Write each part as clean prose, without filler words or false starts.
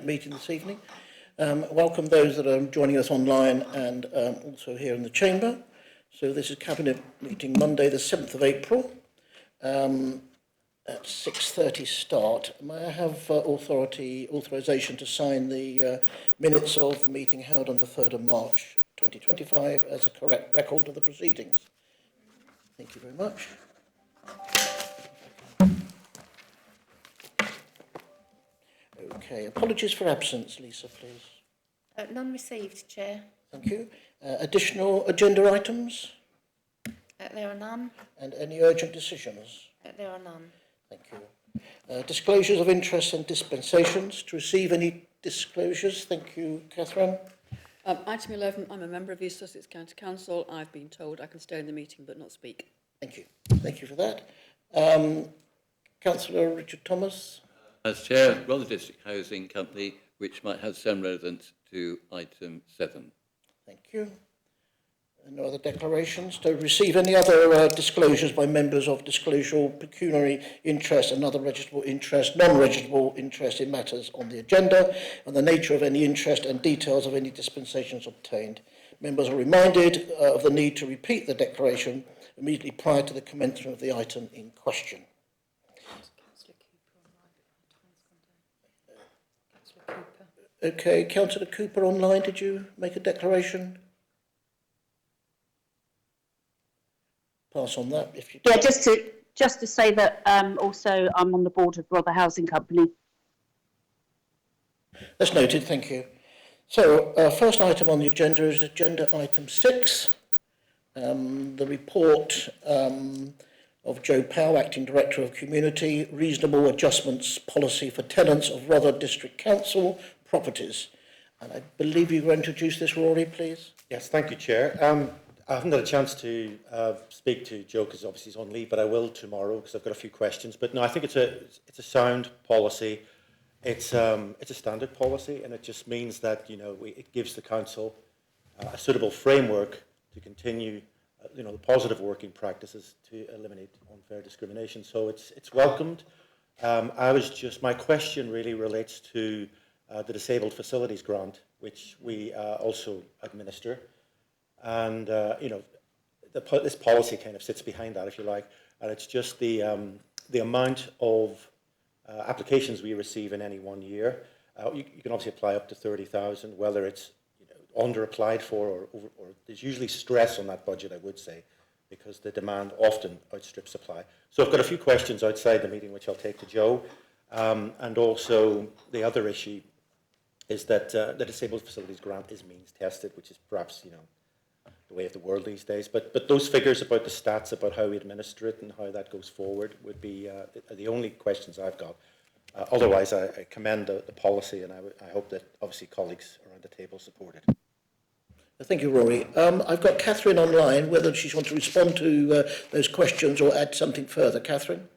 meeting this evening. Welcome those that are joining us online and also here in the chamber. So this is Cabinet meeting Monday the 7th of April at 6:30 start. May I have authorisation to sign the minutes of the meeting held on the 3rd of March 2025 as a correct record of the proceedings? Thank you very much. Okay, apologies for absence, Lisa, please. None received, Chair. Thank you. Additional agenda items? There are none. And any urgent decisions? There are none. Thank you. Disclosures of interest and dispensations. To receive any disclosures? Thank you, Catherine. Item 11, I'm a member of East Sussex County Council. I've been told I can stay in the meeting but not speak. Thank you. Thank you for that. Councillor Richard Thomas. As Chair, Rother District Housing Company, which might have some relevance to item 7. Thank you. No other declarations. To receive any other disclosures by members of disclosure, pecuniary interest and other registrable interest, non-registrable interest in matters on the agenda, and the nature of any interest and details of any dispensations obtained. Members are reminded of the need to repeat the declaration immediately prior to the commencement of the item in question. Okay, Councillor Cooper online, did you make a declaration? Pass on that if you. Yeah, just to say that also I'm on the board of Rother Housing Company. That's noted, thank you. So, first item on the agenda is agenda item 6, the report of Joe Powell, Acting Director of Community, Reasonable Adjustments Policy for Tenants of Rother District Council Properties. And I believe you're going to introduce this, Rory, please. Yes, thank you, Chair. I haven't had a chance to speak to Joe because obviously he's on leave, but I will tomorrow because I've got a few questions. But no, I think it's a sound policy. It's a standard policy, and it just means that it gives the council a suitable framework to continue the positive working practices to eliminate unfair discrimination. So it's welcomed. My question really relates to the Disabled Facilities Grant, which we also administer. And, this policy kind of sits behind that, if you like, and it's just the amount of applications we receive in any one year. You can obviously apply up to 30,000, whether it's under applied for or there's usually stress on that budget, I would say, because the demand often outstrips supply. So I've got a few questions outside the meeting, which I'll take to Joe. And also the other issue is that the Disabled Facilities Grant is means tested, which is perhaps, the way of the world these days. But those figures about the stats, about how we administer it and how that goes forward would be the only questions I've got. Otherwise, I commend the policy, and I hope that obviously colleagues around the table support it. Thank you, Rory. I've got Catherine online, whether she wants to respond to those questions or add something further. Catherine?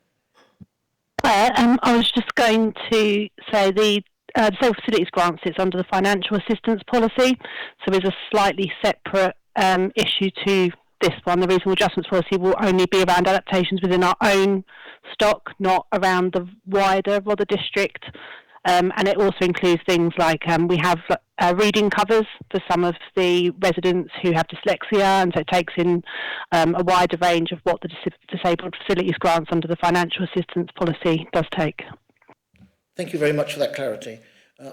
I was just going to say the Disabled Facilities Grant sits under the financial assistance policy, so there's a slightly separate issue to this one. The reasonable adjustments policy will only be around adaptations within our own stock, not around the wider Rother district. And it also includes things like we have reading covers for some of the residents who have dyslexia, and so it takes in a wider range of what the Disabled Facilities Grants under the financial assistance policy does take. Thank you very much for that clarity.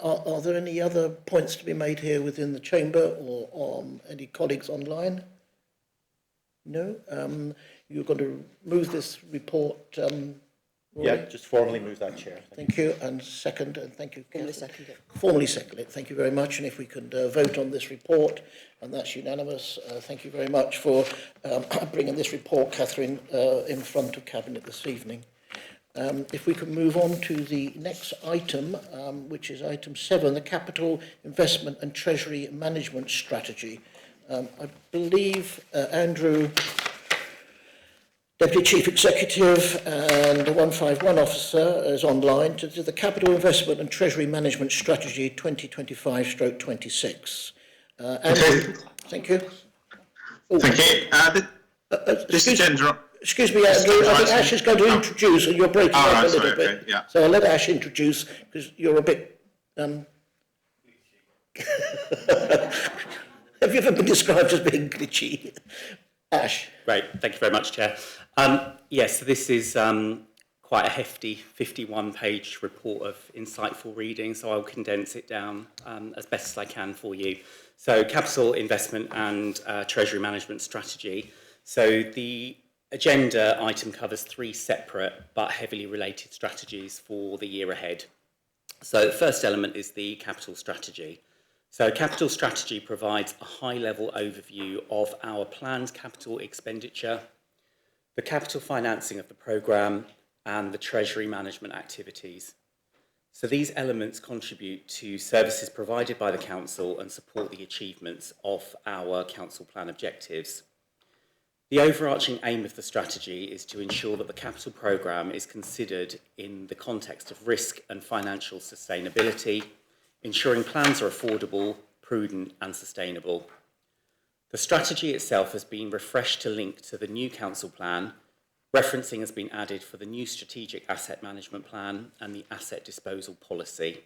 Are there any other points to be made here within the chamber or any colleagues online? No? You're going to move this report, Rory? Yeah, just formally move that, Chair. Thank you. And second, and thank you. Formally second it. Formally second it. Thank you very much. And if we could vote on this report, and that's unanimous, thank you very much for bringing this report, Catherine, in front of Cabinet this evening. If we can move on to the next item, which is item 7, the Capital Investment and Treasury Management Strategy. I believe Andrew, Deputy Chief Executive and the 151 Officer is online to do the Capital Investment and Treasury Management Strategy 2025/26. Andrew, thank you. Thank you. This agenda... Excuse me, Andrew, I think Ash is going to introduce, and you're breaking up a little bit. Okay, yeah. So I'll let Ash introduce, because you're a bit Have you ever been described as being glitchy? Ash? Great, thank you very much, Chair. Yes, so this is quite a hefty 51-page report of insightful reading, so I'll condense it down as best as I can for you. So capital investment and treasury management strategy. So the agenda item covers 3 separate but heavily related strategies for the year ahead. So the first element is the capital strategy. So capital strategy provides a high-level overview of our planned capital expenditure, the capital financing of the programme, and the treasury management activities. So these elements contribute to services provided by the Council and support the achievements of our Council Plan objectives. The overarching aim of the strategy is to ensure that the capital programme is considered in the context of risk and financial sustainability, ensuring plans are affordable, prudent and sustainable. The strategy itself has been refreshed to link to the new Council Plan. Referencing has been added for the new Strategic Asset Management Plan and the Asset Disposal Policy,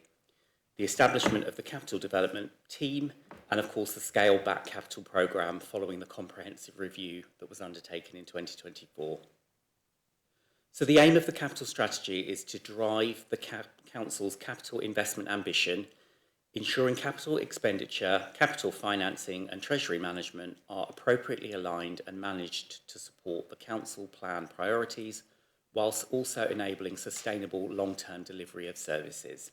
the establishment of the Capital Development Team, and of course the Scale Back Capital Programme following the comprehensive review that was undertaken in 2024. So the aim of the capital strategy is to drive the Council's capital investment ambition, ensuring capital expenditure, capital financing and treasury management are appropriately aligned and managed to support the Council Plan priorities, whilst also enabling sustainable long-term delivery of services.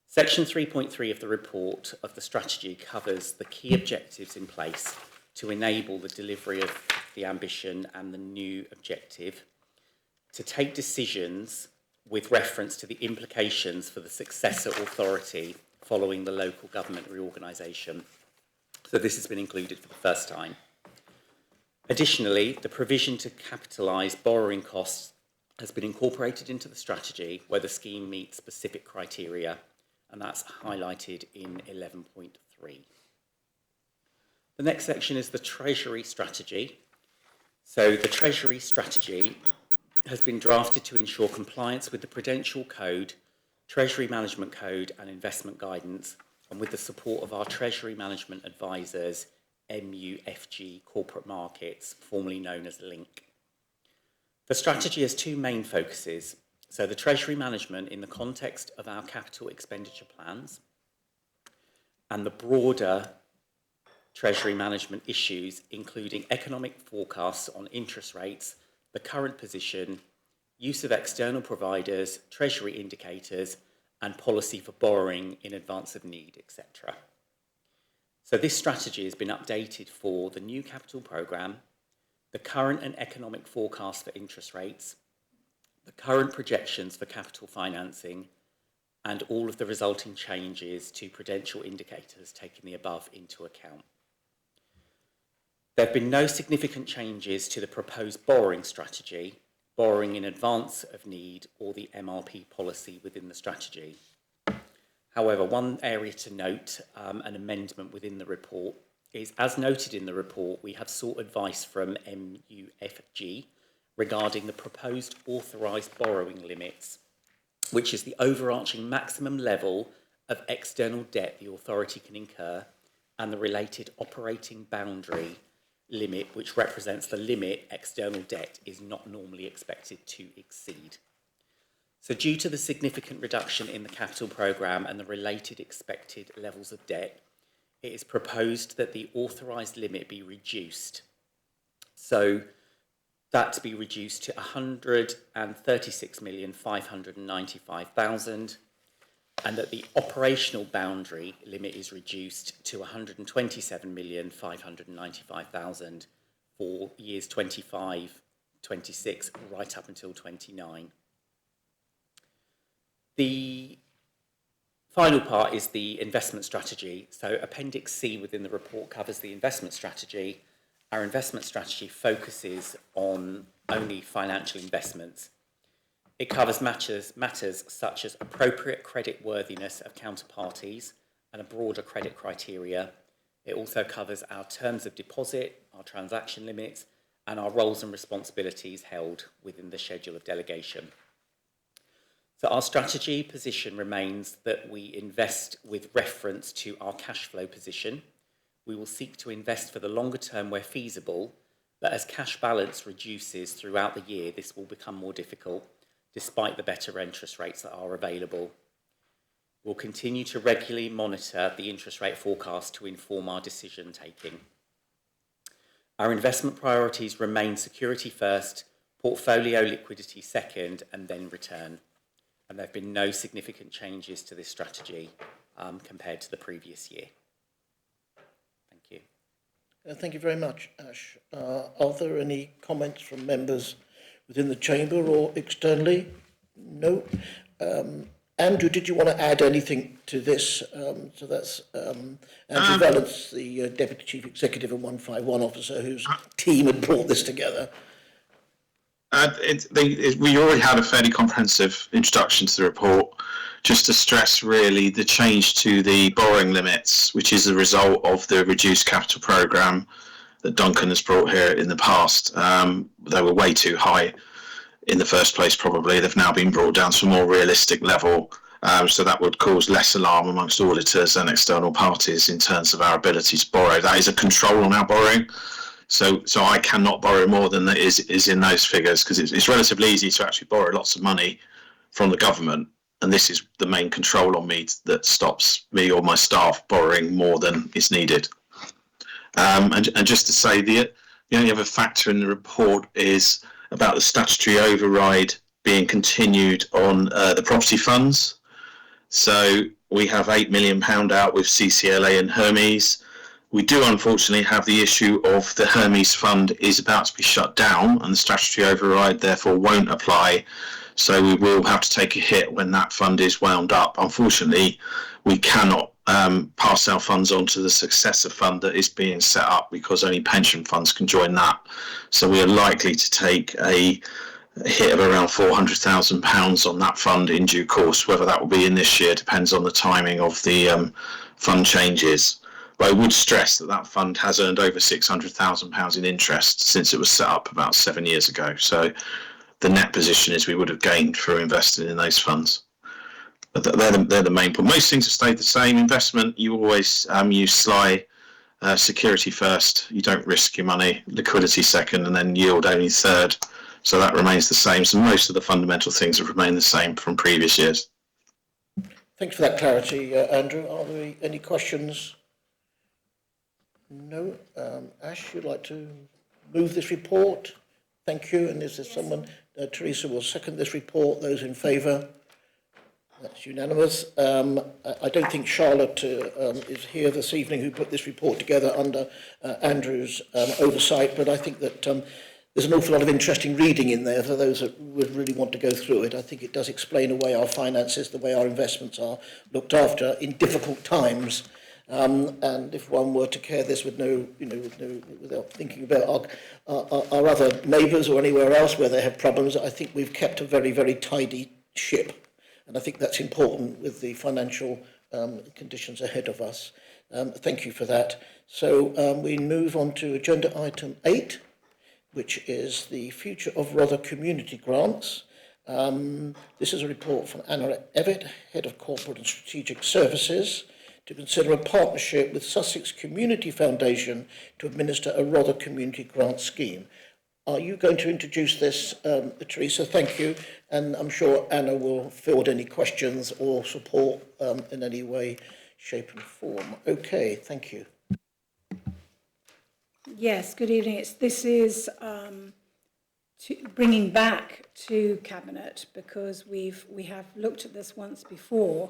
Section 3.3 of the report of the strategy covers the key objectives in place to enable the delivery of the ambition and the new objective, to take decisions with reference to the implications for the successor authority following the local government reorganisation. So this has been included for the first time. Additionally, the provision to capitalise borrowing costs has been incorporated into the strategy where the scheme meets specific criteria, and that's highlighted in 11.3. The next section is the Treasury strategy. So the Treasury strategy has been drafted to ensure compliance with the Prudential Code, Treasury Management Code and investment guidance, and with the support of our Treasury Management Advisors, MUFG Corporate Markets, formerly known as LINK. The strategy has 2 main focuses. So the Treasury Management in the context of our capital expenditure plans and the broader Treasury Management issues, including economic forecasts on interest rates, the current position, use of external providers, Treasury indicators, and policy for borrowing in advance of need, etc. So this strategy has been updated for the new capital programme, the current and economic forecast for interest rates, the current projections for capital financing, and all of the resulting changes to prudential indicators taking the above into account. There have been no significant changes to the proposed borrowing strategy, borrowing in advance of need, or the MRP policy within the strategy. However, one area to note, an amendment within the report, is as noted in the report, we have sought advice from MUFG regarding the proposed authorised borrowing limits, which is the overarching maximum level of external debt the authority can incur, and the related operating boundary limit, which represents the limit external debt is not normally expected to exceed. So due to the significant reduction in the capital programme and the related expected levels of debt, it is proposed that the authorised limit be reduced. So that to be reduced to 136,595,000, and that the operational boundary limit is reduced to 127,595,000 for years 25, 26, right up until 29. The final part is the investment strategy. So Appendix C within the report covers the investment strategy. Our investment strategy focuses on only financial investments. It covers matters such as appropriate credit worthiness of counterparties and a broader credit criteria. It also covers our terms of deposit, our transaction limits, and our roles and responsibilities held within the schedule of delegation. So our strategy position remains that we invest with reference to our cash flow position. We will seek to invest for the longer term where feasible, but as cash balance reduces throughout the year, this will become more difficult, despite the better interest rates that are available. We'll continue to regularly monitor the interest rate forecast to inform our decision taking. Our investment priorities remain security first, portfolio liquidity second, and then return. And there have been no significant changes to this strategy compared to the previous year. Thank you. Thank you very much, Ash. Are there any comments from members within the chamber or externally? No. Andrew, did you want to add anything to this? So that's Andrew Valence, the Deputy Chief Executive and 151 officer whose team had brought this together. We already had a fairly comprehensive introduction to the report, just to stress really the change to the borrowing limits, which is the result of the reduced capital programme that Duncan has brought here in the past. They were way too high in the first place, probably. They've now been brought down to a more realistic level. So that would cause less alarm amongst auditors and external parties in terms of our ability to borrow. That is a control on our borrowing. So I cannot borrow more than that is in those figures, because it's relatively easy to actually borrow lots of money from the government. And this is the main control on me that stops me or my staff borrowing more than is needed. And just to say, the only other factor in the report is about the statutory override being continued on the property funds. So we have £8 million out with CCLA and Hermes. We do unfortunately have the issue of the Hermes fund is about to be shut down, and the statutory override therefore won't apply. So we will have to take a hit when that fund is wound up. Unfortunately, we cannot pass our funds on to the successor fund that is being set up, because only pension funds can join that. So we are likely to take a hit of around £400,000 on that fund in due course. Whether that will be in this year depends on the timing of the fund changes. But I would stress that that fund has earned over £600,000 in interest since it was set up about 7 years ago. So the net position is we would have gained through investing in those funds. But they're the main point. Most things have stayed the same. Investment, you always use SLI, security first. You don't risk your money. Liquidity second, and then yield only third. So that remains the same. So most of the fundamental things have remained the same from previous years. Thanks for that clarity, Andrew. Are there any questions? No. Ash, you'd like to move this report? Thank you. And is there someone, Teresa will second this report. Those in favour? That's unanimous. I don't think Charlotte is here this evening, who put this report together under Andrew's oversight, but I think that there's an awful lot of interesting reading in there for those that would really want to go through it. I think it does explain the way our finances, the way our investments are looked after in difficult times. And if one were to care this with without thinking about our other neighbours or anywhere else where they have problems, I think we've kept a very, very tidy ship. And I think that's important with the financial conditions ahead of us. Thank you for that. So we move on to agenda item 8, which is the future of Rother community grants. This is a report from Anna Evatt, Head of Corporate and Strategic Services, to consider a partnership with Sussex Community Foundation to administer a Rother community grant scheme. Are you going to introduce this, Teresa? Thank you. And I'm sure Anna will field any questions or support in any way, shape and form. Okay, thank you. Yes, good evening. This is bringing back to Cabinet, because we have looked at this once before.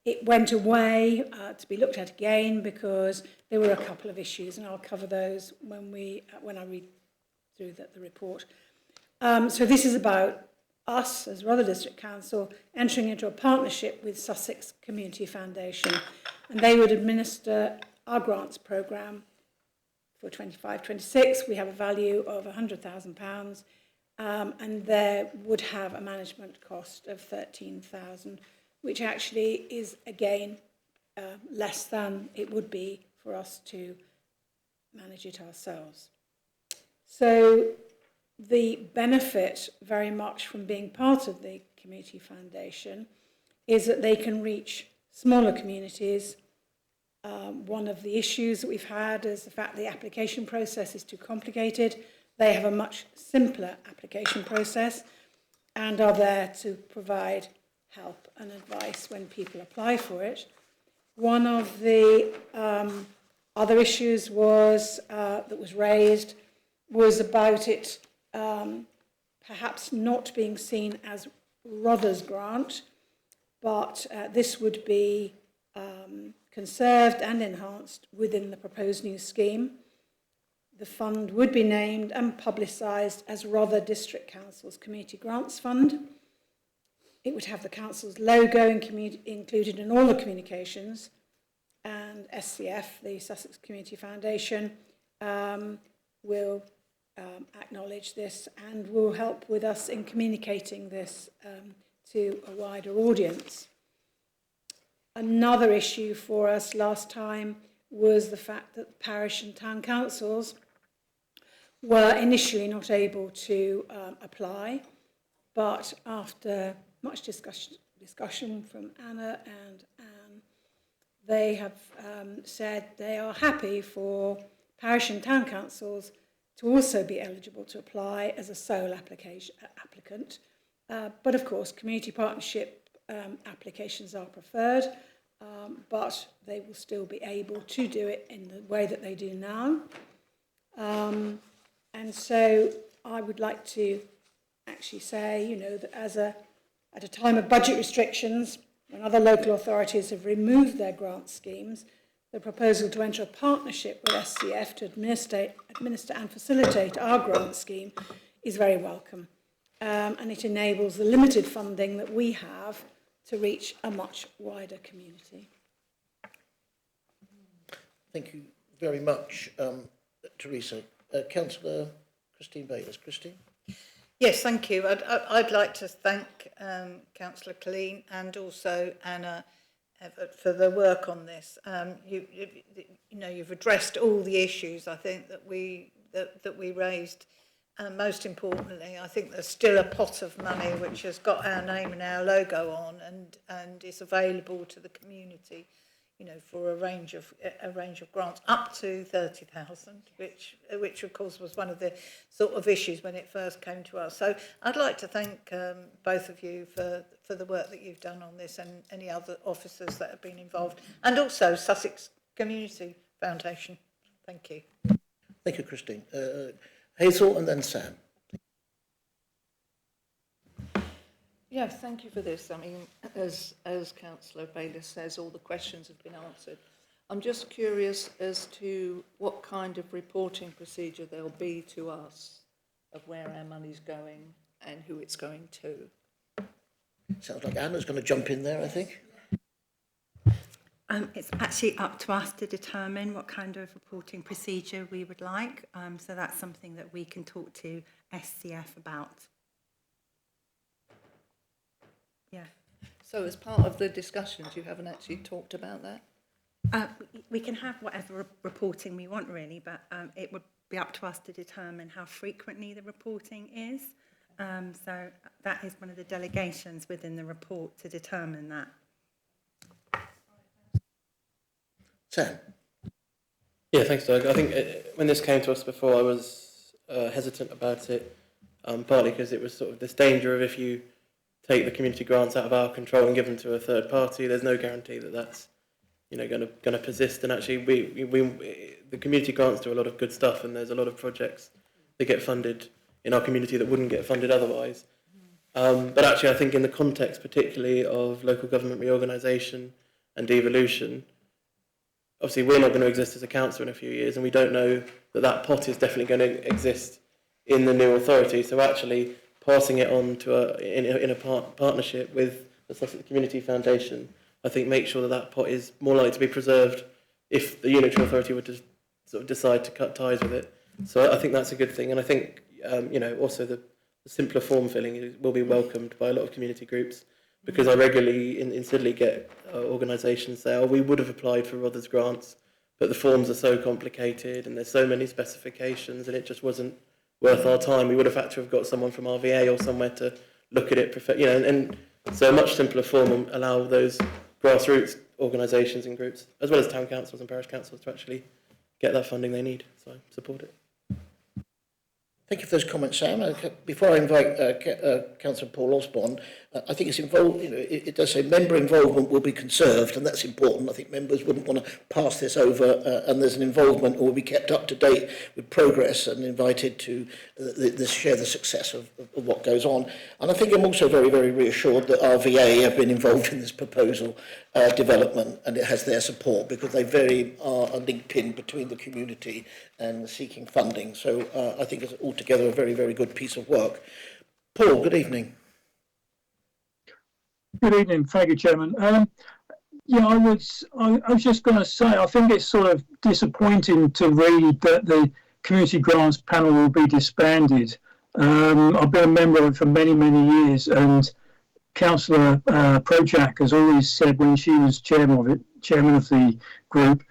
It went away to be looked at again because there were a couple of issues, and I'll cover those when I read through the report. So this is about us as Rother District Council entering into a partnership with Sussex Community Foundation, and they would administer our grants programme for 25-26. We have a value of £100,000, and there would have a management cost of £13,000, which actually is, again, less than it would be for us to manage it ourselves. So the benefit very much from being part of the Community Foundation is that they can reach smaller communities. One of the issues that we've had is the fact the application process is too complicated. They have a much simpler application process and are there to provide help and advice when people apply for it. One of the other issues was that was raised was about it perhaps not being seen as Rother's grant, but this would be conserved and enhanced within the proposed new scheme. The fund would be named and publicised as Rother District Council's Community Grants Fund. It would have the council's logo included in all the communications, and SCF, the Sussex Community Foundation, will acknowledge this and will help with us in communicating this to a wider audience. Another issue for us last time was the fact that parish and town councils were initially not able to apply, but after much discussion from Anna and Anne, they have said they are happy for parish and town councils to also be eligible to apply as a sole applicant. But of course, community partnership applications are preferred, but they will still be able to do it in the way that they do now. And so I would like to actually say, you know, that at a time of budget restrictions, when other local authorities have removed their grant schemes, the proposal to enter a partnership with SCF to administer and facilitate our grant scheme is very welcome. And it enables the limited funding that we have to reach a much wider community. Thank you very much, Teresa. Councillor Christine Bayliss. Christine? Yes, thank you. I'd like to thank Councillor Colleen and also Anna for the work on this. You've addressed all the issues I think that we raised. Most importantly, I think there's still a pot of money which has got our name and our logo on, and is available to the community, you know, for a range of grants up to 30,000, which of course was one of the sort of issues when it first came to us. So I'd like to thank both of you for the work that you've done on this, and any other officers that have been involved, and also Sussex Community Foundation. Thank you. Thank you, Christine. Hazel and then Sam. Yeah, thank you for this. I mean, as Councillor Bayliss says, all the questions have been answered. I'm just curious as to what kind of reporting procedure there'll be to us of where our money's going and who it's going to. Sounds like Anna's going to jump in there, I think. It's actually up to us to determine what kind of reporting procedure we would like. So that's something that we can talk to SCF about. Yeah. So as part of the discussions, you haven't actually talked about that? We can have whatever reporting we want, really, but it would be up to us to determine how frequently the reporting is. So that is one of the delegations within the report to determine that. Sam? Yeah, thanks, Doug. I think when this came to us before, I was hesitant about it, partly because it was sort of this danger of if you take the community grants out of our control and give them to a third party, there's no guarantee that that's, you know, going to persist. And actually, the community grants do a lot of good stuff, and there's a lot of projects that get funded in our community that wouldn't get funded otherwise. But actually, I think in the context particularly of local government reorganisation and devolution, obviously we're not going to exist as a council in a few years, and we don't know that that pot is definitely going to exist in the new authority. So actually passing it on to in a partnership with the Sussex Community Foundation, I think makes sure that that pot is more likely to be preserved if the unitary authority were to sort of decide to cut ties with it. So I think that's a good thing, and I think also the simpler form filling will be welcomed by a lot of community groups, because I regularly in Sidley get organisations say, oh, we would have applied for Rother's grants, but the forms are so complicated and there's so many specifications and it just wasn't worth our time. We would have had to have got someone from RVA or somewhere to look at it, and so a much simpler form and allow those grassroots organisations and groups, as well as town councils and parish councils, to actually get that funding they need. So I support it. Thank you for those comments, Sam. Before I invite Councillor Paul Osborne, I think it's involved. It does say member involvement will be conserved, and that's important. I think members wouldn't want to pass this over, and there's an involvement or will be kept up to date with progress and invited to share the success of what goes on. And I think I'm also very, very reassured that RVA have been involved in this proposal development, and it has their support because they are a link pin between the community and seeking funding. So I think it's altogether a very, very good piece of work. Paul, good evening. Good evening. Thank you, Chairman. I was just going to say, I think it's sort of disappointing to read that the Community Grants Panel will be disbanded. I've been a member of it for many, many years, and Councillor Projak has always said when she was chairman of the group,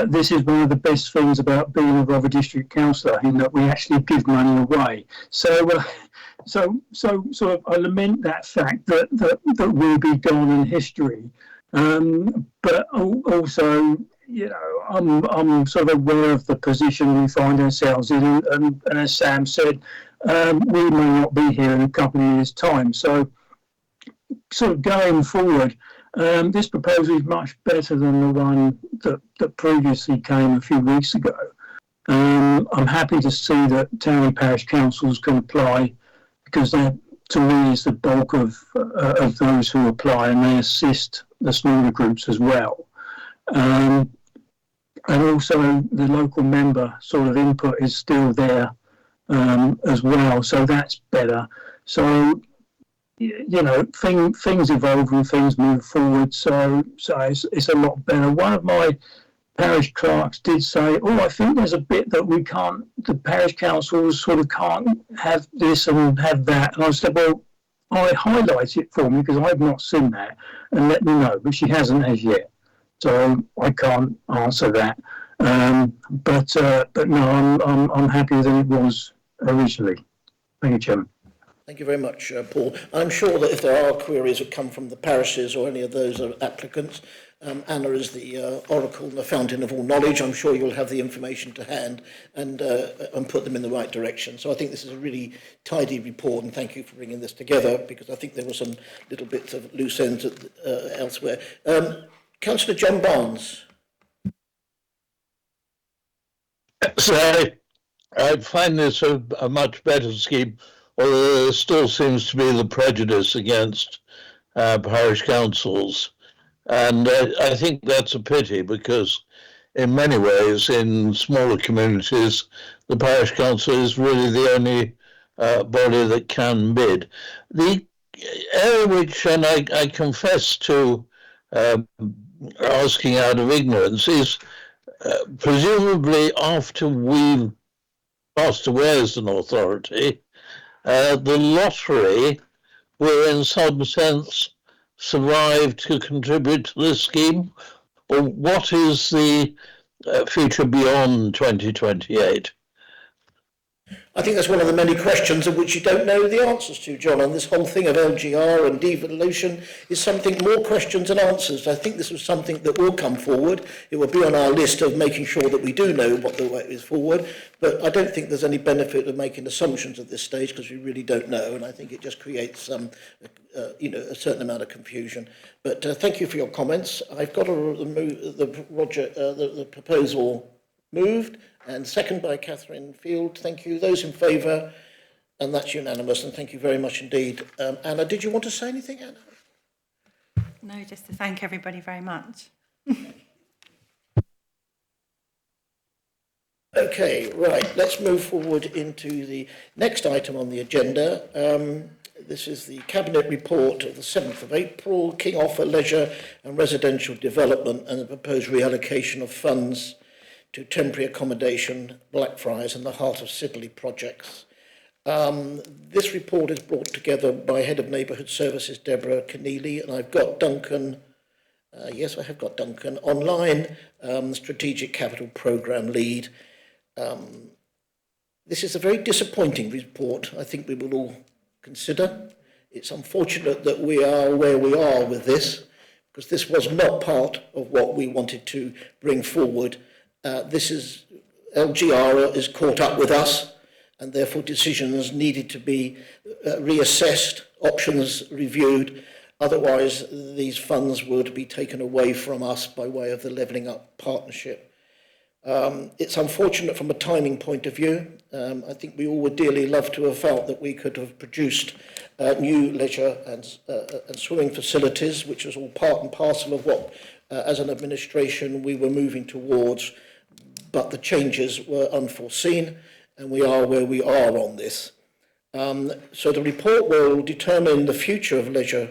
this is one of the best things about being a Rother District Councillor, in that we actually give money away. So sort of I lament that fact that will be gone in history. But also, I'm sort of aware of the position we find ourselves in, and as Sam said, we may not be here in a couple of years' time. So sort of going forward, this proposal is much better than the one that previously came a few weeks ago. I'm happy to see that town and parish councils can apply, because that, to me, is the bulk of those who apply, and they assist the smaller groups as well. And also the local member sort of input is still there as well, so that's better. So, things evolve and things move forward, so it's a lot better. One of my parish clerks did say, I think there's a bit that the parish councils sort of can't have this and have that. And I said, well, I highlight it for me because I've not seen that, and let me know. But she hasn't as yet, so I can't answer that. But no, I'm happier than it was originally. Thank you, Chairman. Thank you very much, Paul. I'm sure that if there are queries that come from the parishes or any of those applicants, Anna is the oracle and the fountain of all knowledge. I'm sure you'll have the information to hand and put them in the right direction. So I think this is a really tidy report, and thank you for bringing this together, because I think there were some little bits of loose ends elsewhere. Councillor John Barnes. So I find this a much better scheme, although there still seems to be the prejudice against parish councils. And I think that's a pity, because in many ways, in smaller communities, the parish council is really the only body that can bid. The area which, and I confess to asking out of ignorance, is presumably after we passed away as an authority, the lottery will in some sense survive to contribute to this scheme, or what is the future beyond 2028? I think that's one of the many questions of which you don't know the answers to, John, and this whole thing of LGR and devolution is something more questions than answers. I think this was something that will come forward. It will be on our list of making sure that we do know what the way is forward, but I don't think there's any benefit of making assumptions at this stage, because we really don't know, and I think it just creates a certain amount of confusion. But thank you for your comments. I've got the proposal moved, and second by Catherine Field. Thank you. Those in favour, and that's unanimous, and thank you very much indeed. Anna, did you want to say anything, Anna? No, just to thank everybody very much. Okay, right, let's move forward into the next item on the agenda. This is the Cabinet report of the 7th of April, King Offa Leisure and Residential Development, and the proposed reallocation of funds to temporary accommodation, Blackfriars and the Heart of Siddeley projects. This report is brought together by Head of Neighbourhood Services, Deborah Keneally, and I've got Duncan, yes, I have got Duncan online, Strategic Capital Programme Lead. This is a very disappointing report, I think we will all consider. It's unfortunate that we are where we are with this, because this was not part of what we wanted to bring forward. LGR is caught up with us, and therefore decisions needed to be reassessed, options reviewed. Otherwise, these funds would be taken away from us by way of the Levelling Up Partnership. It's unfortunate from a timing point of view. I think we all would dearly love to have felt that we could have produced new leisure and swimming facilities, which was all part and parcel of what, as an administration, we were moving towards. But the changes were unforeseen, and we are where we are on this. So the report will determine the future of leisure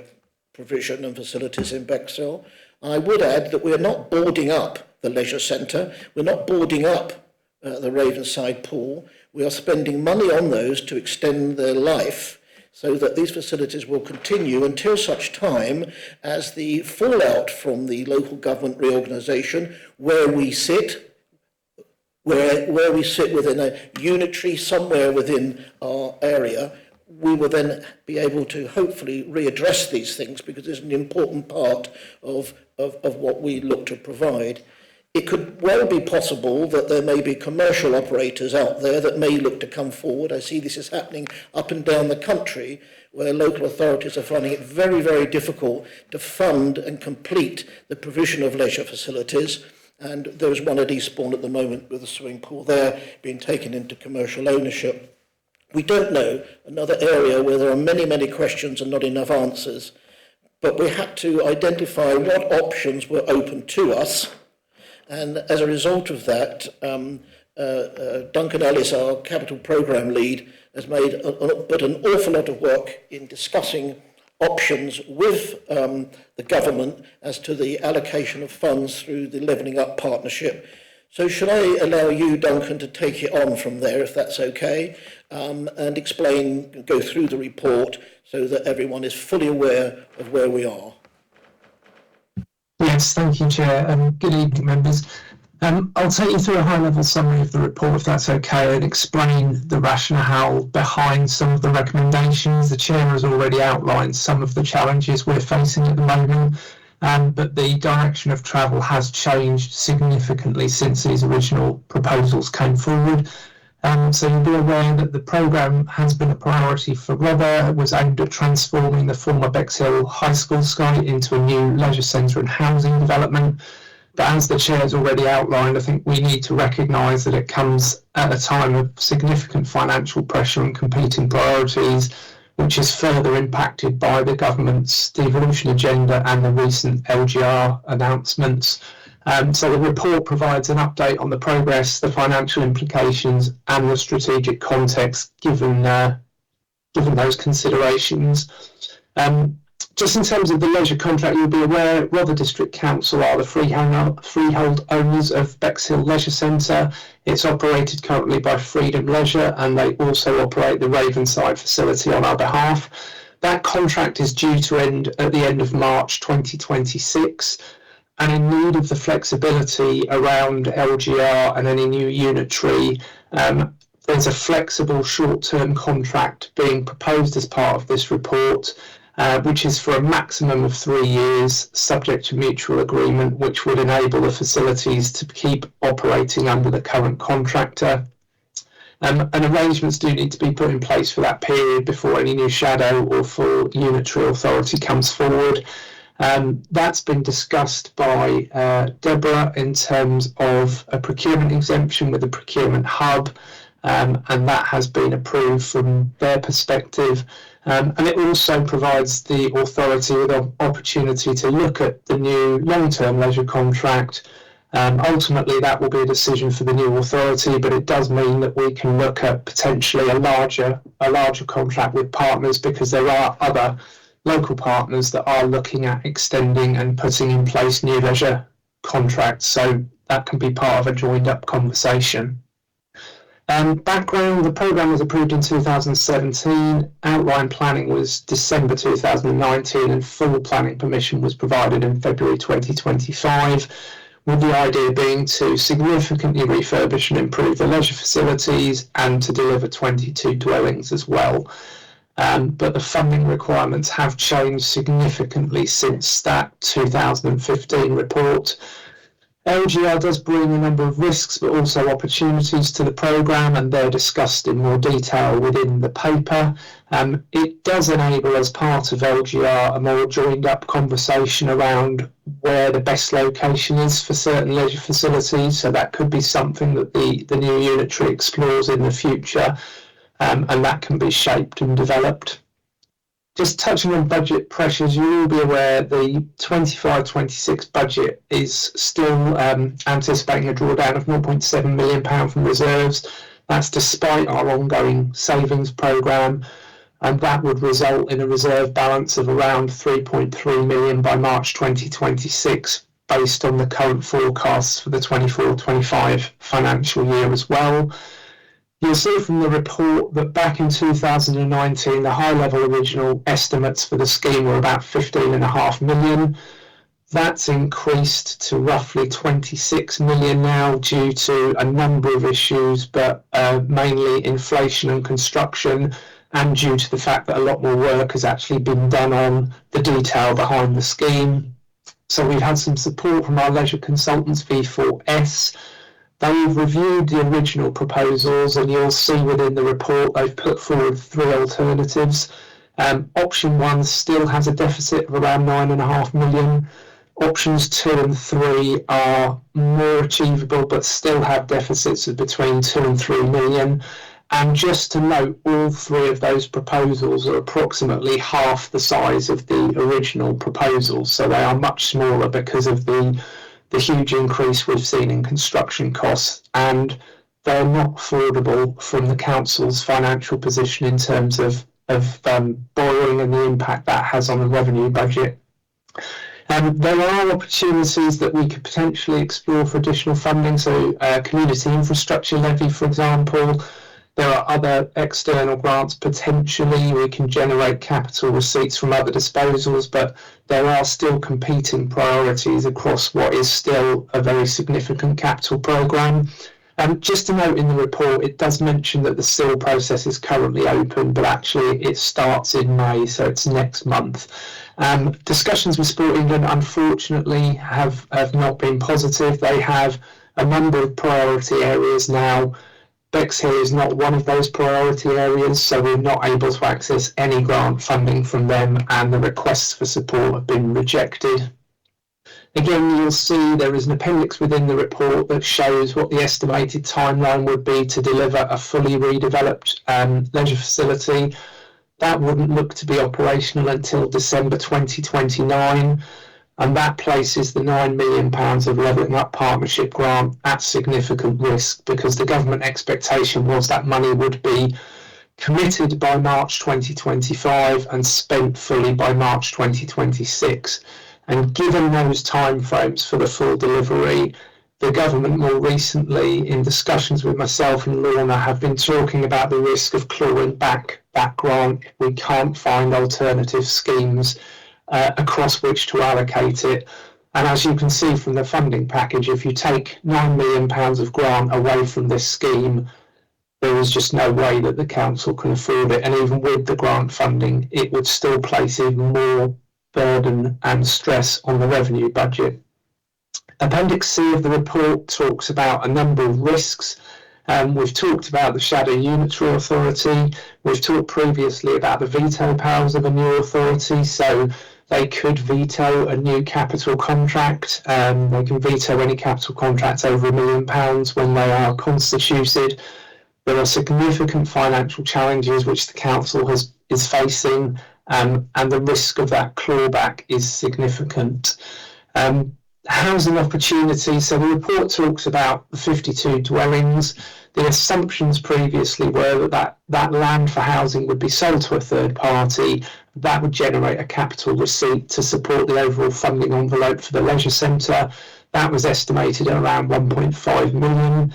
provision and facilities in Bexhill. I would add that we are not boarding up the leisure centre. We're not boarding up the Ravenside pool. We are spending money on those to extend their life so that these facilities will continue until such time as the fallout from the local government reorganisation, where we sit within a unitary somewhere within our area, we will then be able to hopefully readdress these things, because it's an important part of what we look to provide. It could well be possible that there may be commercial operators out there that may look to come forward. I see this is happening up and down the country, where local authorities are finding it very, very difficult to fund and complete the provision of leisure facilities. And there is one at Eastbourne at the moment with a swimming pool there being taken into commercial ownership. We don't know, another area where there are many, many questions and not enough answers, but we had to identify what options were open to us. And as a result of that, Duncan Ellis, our capital programme lead, has put an awful lot of work in discussing options with the government as to the allocation of funds through the Levelling Up Partnership. So should I allow you, Duncan, to take it on from there, if that's okay, and go through the report so that everyone is fully aware of where we are? Yes, thank you, Chair. Good evening, members. I'll take you through a high-level summary of the report, if that's okay, and explain the rationale behind some of the recommendations. The Chair has already outlined some of the challenges we're facing at the moment, but the direction of travel has changed significantly since these original proposals came forward. So you'll be aware that the programme has been a priority for Rother. It was aimed at transforming the former Bexhill High School site into a new leisure centre and housing development. But as the Chair has already outlined, I think we need to recognise that it comes at a time of significant financial pressure and competing priorities, which is further impacted by the government's devolution agenda and the recent LGR announcements. So the report provides an update on the progress, the financial implications and the strategic context given those considerations. Just in terms of the leisure contract, you'll be aware Rother District Council are the freehold owners of Bexhill Leisure Centre. It's operated currently by Freedom Leisure, and they also operate the Ravenside facility on our behalf. That contract is due to end at the end of March 2026. And in need of the flexibility around LGR and any new unitary, there's a flexible short-term contract being proposed as part of this report, which is for a maximum of 3 years, subject to mutual agreement, which would enable the facilities to keep operating under the current contractor. And arrangements do need to be put in place for that period before any new shadow or full unitary authority comes forward. That's been discussed by Deborah in terms of a procurement exemption with a procurement hub, and that has been approved from their perspective. And it also provides the authority with an opportunity to look at the new long-term leisure contract. Ultimately, that will be a decision for the new authority, but it does mean that we can look at potentially a larger contract with partners, because there are other local partners that are looking at extending and putting in place new leisure contracts, so that can be part of a joined up conversation. Background, the programme was approved in 2017, outline planning was December 2019, and full planning permission was provided in February 2025, with the idea being to significantly refurbish and improve the leisure facilities and to deliver 22 dwellings as well. but the funding requirements have changed significantly since that 2015 report. LGR does bring a number of risks but also opportunities to the programme, and they're discussed in more detail within the paper. It does enable, as part of LGR, a more joined up conversation around where the best location is for certain leisure facilities, so that could be something that the new unitary explores in the future, and that can be shaped and developed. Just touching on budget pressures, you will be aware the 25-26 budget is still anticipating a drawdown of £0.7 million from reserves. That's despite our ongoing savings programme, and that would result in a reserve balance of around 3.3 million by March 2026, based on the current forecasts for the 24-25 financial year as well. You'll see from the report that back in 2019, the high-level original estimates for the scheme were about 15.5 million. That's increased to roughly 26 million now due to a number of issues, but mainly inflation and construction, and due to the fact that a lot more work has actually been done on the detail behind the scheme. So we've had some support from our leisure consultants, V4S. They've reviewed the original proposals, and you'll see within the report they've put forward 3 alternatives. Option 1 still has a deficit of around 9.5 million. Options 2 and 3 are more achievable but still have deficits of between 2 and 3 million. And just to note, all 3 of those proposals are approximately half the size of the original proposals, so they are much smaller because of the huge increase we've seen in construction costs, and they're not affordable from the council's financial position in terms of borrowing and the impact that has on the revenue budget. There are opportunities that we could potentially explore for additional funding, so community infrastructure levy, for example. There are other external grants potentially. We can generate capital receipts from other disposals, but there are still competing priorities across what is still a very significant capital programme. Just to note in the report, it does mention that the SIL process is currently open, but actually it starts in May, so it's next month. Discussions with Sport England, unfortunately, have not been positive. They have a number of priority areas now. Bexhill is not one of those priority areas, so we're not able to access any grant funding from them, and the requests for support have been rejected. Again, you'll see there is an appendix within the report that shows what the estimated timeline would be to deliver a fully redeveloped leisure facility. That wouldn't look to be operational until December 2029. And that places the £9 million of Levelling Up Partnership grant at significant risk, because the government expectation was that money would be committed by March 2025 and spent fully by March 2026. And given those timeframes for the full delivery, the government more recently, in discussions with myself and Lorna, have been talking about the risk of clawing back that grant. We can't find alternative schemes across which to allocate it. And as you can see from the funding package, if you take £9 million of grant away from this scheme, there is just no way that the council can afford it. And even with the grant funding, it would still place even more burden and stress on the revenue budget. Appendix C of the report talks about a number of risks. We've talked about the shadow unitary authority. We've talked previously about the veto powers of a new authority. So they could veto a new capital contract. They can veto any capital contracts over £1 million when they are constituted. There are significant financial challenges which the council is facing, and the risk of that clawback is significant. Housing opportunities. So the report talks about the 52 dwellings. The assumptions previously were that land for housing would be sold to a third party. That would generate a capital receipt to support the overall funding envelope for the leisure centre. That was estimated at around 1.5 million.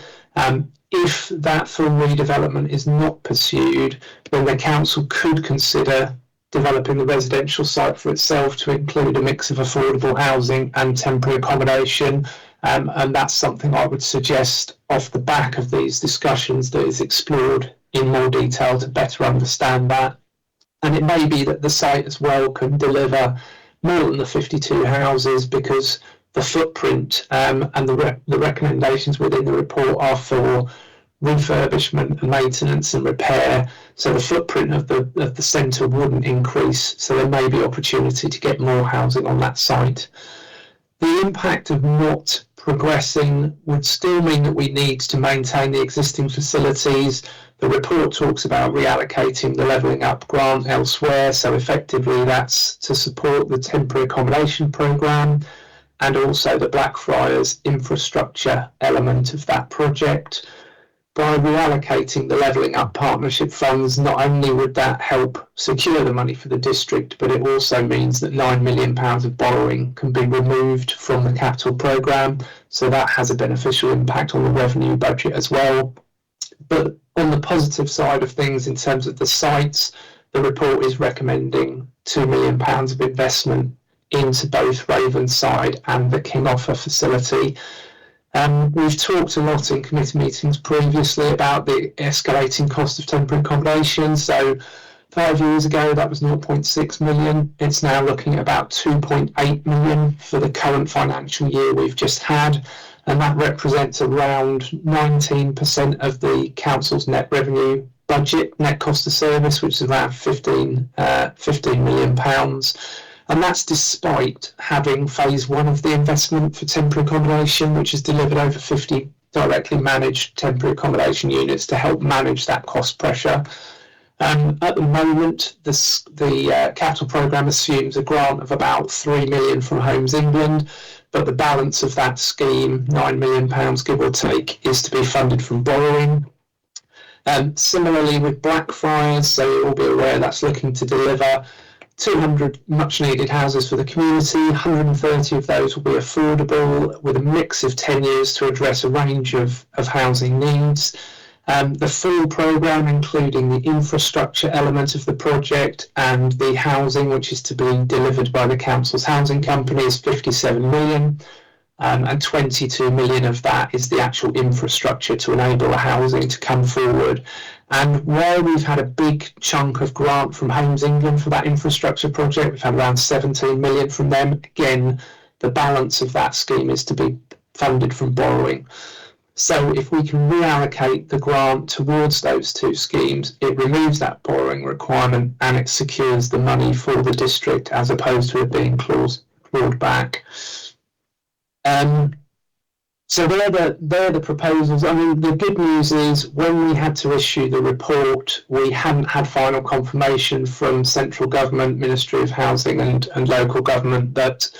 If that full redevelopment is not pursued, then the council could consider developing the residential site for itself to include a mix of affordable housing and temporary accommodation. And that's something I would suggest off the back of these discussions that is explored in more detail to better understand that. And it may be that the site as well can deliver more than the 52 houses because the footprint and the recommendations within the report are for refurbishment and maintenance and repair. So the footprint of the centre wouldn't increase. So there may be opportunity to get more housing on that site. The impact of not progressing would still mean that we need to maintain the existing facilities. The report talks about reallocating the Levelling Up grant elsewhere, so effectively that's to support the temporary accommodation programme and also the Blackfriars infrastructure element of that project. By reallocating the Levelling Up partnership funds, not only would that help secure the money for the district, but it also means that £9 million of borrowing can be removed from the capital programme, so that has a beneficial impact on the revenue budget as well. But on the positive side of things, in terms of the sites, the report is recommending £2 million of investment into both Ravenside and the King Offer facility. We've talked a lot in committee meetings previously about the escalating cost of temporary accommodation. So 5 years ago, that was 0.6 million. It's now looking at about 2.8 million for the current financial year we've just had. And that represents around 19% of the council's net revenue budget, net cost of service, which is around £15 million. And that's despite having phase one of the investment for temporary accommodation, which has delivered over 50 directly managed temporary accommodation units to help manage that cost pressure. At the moment, the capital programme assumes a grant of about £3 million from Homes England, but the balance of that scheme, £9 million give or take, is to be funded from borrowing. Similarly with Blackfriars, so you'll all be aware that's looking to deliver 200 much needed houses for the community. 130 of those will be affordable with a mix of tenures to address a range of housing needs. The full programme, including the infrastructure element of the project and the housing, which is to be delivered by the council's housing company, is 57 million. And 22 million of that is the actual infrastructure to enable the housing to come forward. And while we've had a big chunk of grant from Homes England for that infrastructure project, we've had around 17 million from them. Again, the balance of that scheme is to be funded from borrowing. So if we can reallocate the grant towards those two schemes, it removes that borrowing requirement and it secures the money for the district as opposed to it being clawed back. So they're the proposals. I mean, the good news is when we had to issue the report, we hadn't had final confirmation from central government, Ministry of Housing and local government that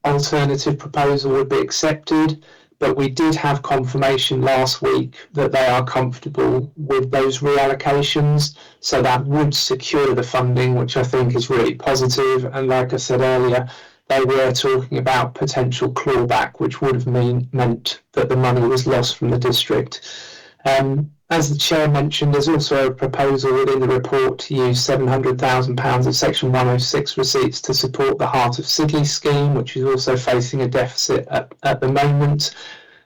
alternative proposal would be accepted. But we did have confirmation last week that they are comfortable with those reallocations. So that would secure the funding, which I think is really positive. And like I said earlier, they were talking about potential clawback, which would have meant that the money was lost from the district. As the Chair mentioned, there's also a proposal within the report to use £700,000 of Section 106 receipts to support the Heart of Sidley scheme, which is also facing a deficit at the moment.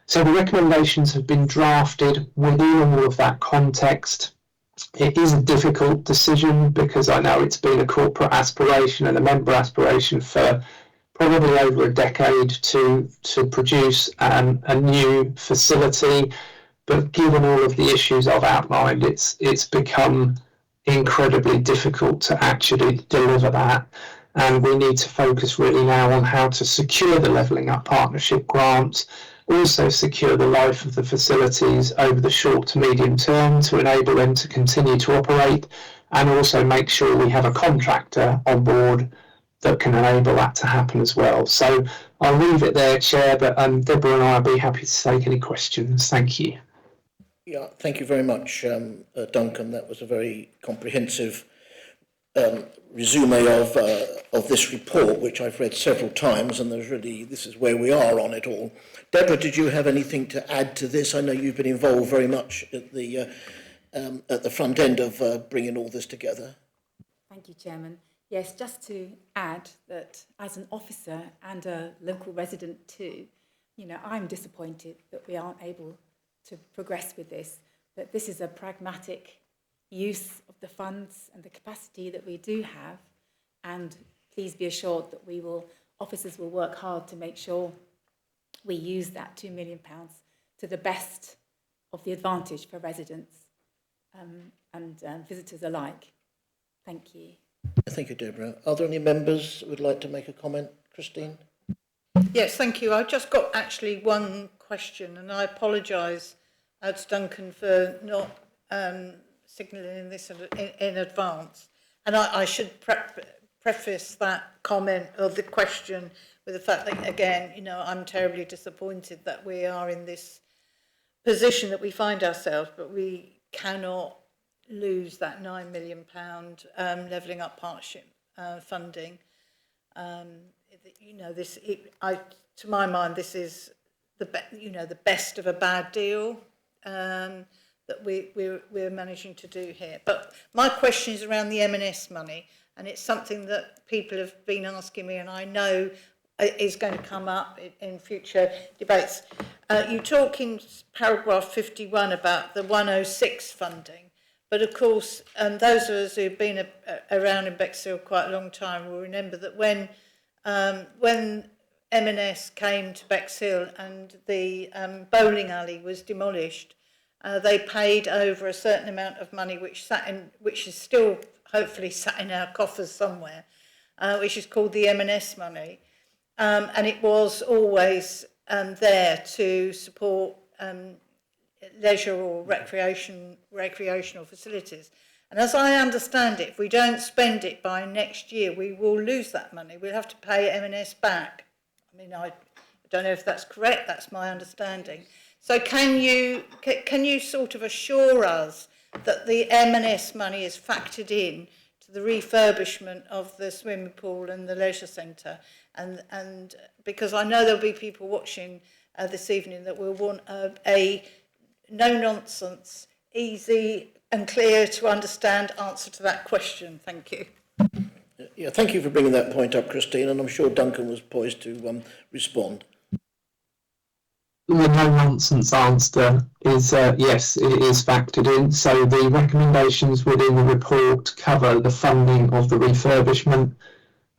So the recommendations have been drafted within all of that context. It is a difficult decision because I know it's been a corporate aspiration and a member aspiration for probably over a decade to produce a new facility. But given all of the issues I've outlined, it's become incredibly difficult to actually deliver that. And we need to focus really now on how to secure the Levelling Up Partnership grants, also secure the life of the facilities over the short to medium term to enable them to continue to operate, and also make sure we have a contractor on board that can enable that to happen as well. So I'll leave it there, Chair, but Deborah and I will be happy to take any questions. Thank you. Yeah, thank you very much, Duncan. That was a very comprehensive resume of this report, which I've read several times, and this is where we are on it all. Deborah, did you have anything to add to this? I know you've been involved very much at the front end of bringing all this together. Thank you, Chairman. Yes, just to add that as an officer and a local resident too, I'm disappointed that we aren't able to progress with this, that this is a pragmatic use of the funds and the capacity that we do have, and please be assured that officers will work hard to make sure we use that £2 million to the best of the advantage for residents and visitors alike. Thank you. Thank you, Deborah. Are there any members who would like to make a comment? Christine? Yes, thank you. I've just got actually one question, and I apologise to Duncan for not signalling this in advance. And I should preface that comment or the question with the fact that, again, you know, I'm terribly disappointed that we are in this position that we find ourselves, but we cannot lose that £9 million levelling up partnership funding. You know, to my mind, this is the best of a bad deal that we're managing to do here. But my question is around the M&S money, and it's something that people have been asking me, and I know is going to come up in future debates. You talk in paragraph 51 about the 106 funding, but of course, those of us who've been around in Bexhill quite a long time will remember that when M&S came to Bexhill and the bowling alley was demolished, they paid over a certain amount of money, which is still hopefully sat in our coffers somewhere, which is called the M&S money, and it was always there to support leisure or recreational facilities. And as I understand it, if we don't spend it by next year, we will lose that money. We'll have to pay M&S back. I mean, I don't know if that's correct. That's my understanding. So can you sort of assure us that the M&S money is factored in to the refurbishment of the swimming pool and the leisure centre? And because I know there'll be people watching this evening that will want a no-nonsense, easy and clear to understand answer to that question. Thank you. Yeah, thank you for bringing that point up, Christine, and I'm sure Duncan was poised to respond. The no-nonsense answer is yes, it is factored in. So the recommendations within the report cover the funding of the refurbishment.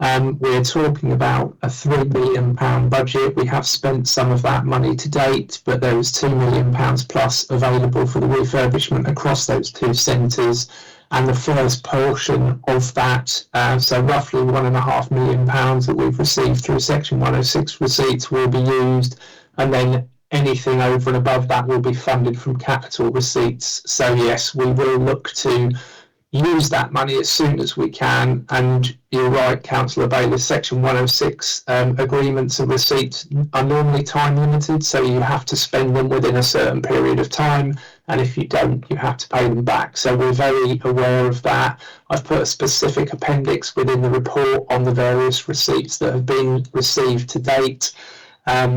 We're talking about a £3 million budget. We have spent some of that money to date, but there is £2 million plus available for the refurbishment across those two centres. And the first portion of that, so roughly £1.5 million that we've received through Section 106 receipts, will be used, and then anything over and above that will be funded from capital receipts. So yes, we will look to use that money as soon as we can. And you're right, Councillor Bayliss, Section 106 agreements and receipts are normally time limited, so you have to spend them within a certain period of time, and if you don't, you have to pay them back. So we're very aware of that. I've put a specific appendix within the report on the various receipts that have been received to date.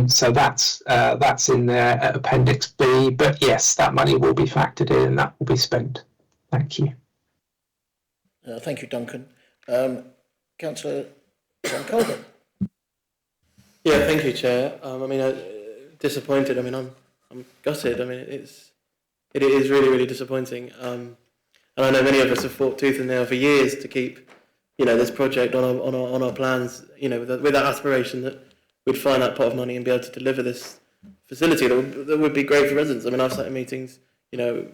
So that's in there at Appendix B. But yes, that money will be factored in and that will be spent. Thank you. Thank you, Duncan. Councillor John Colvin. Yeah, thank you, Chair. I mean, disappointed. I mean, I'm gutted. I mean, it is really, really disappointing. And I know many of us have fought tooth and nail for years to keep, you know, this project on our plans. You know, with that aspiration that we'd find that pot of money and be able to deliver this facility that would be great for residents. I mean, I've sat in meetings, you know,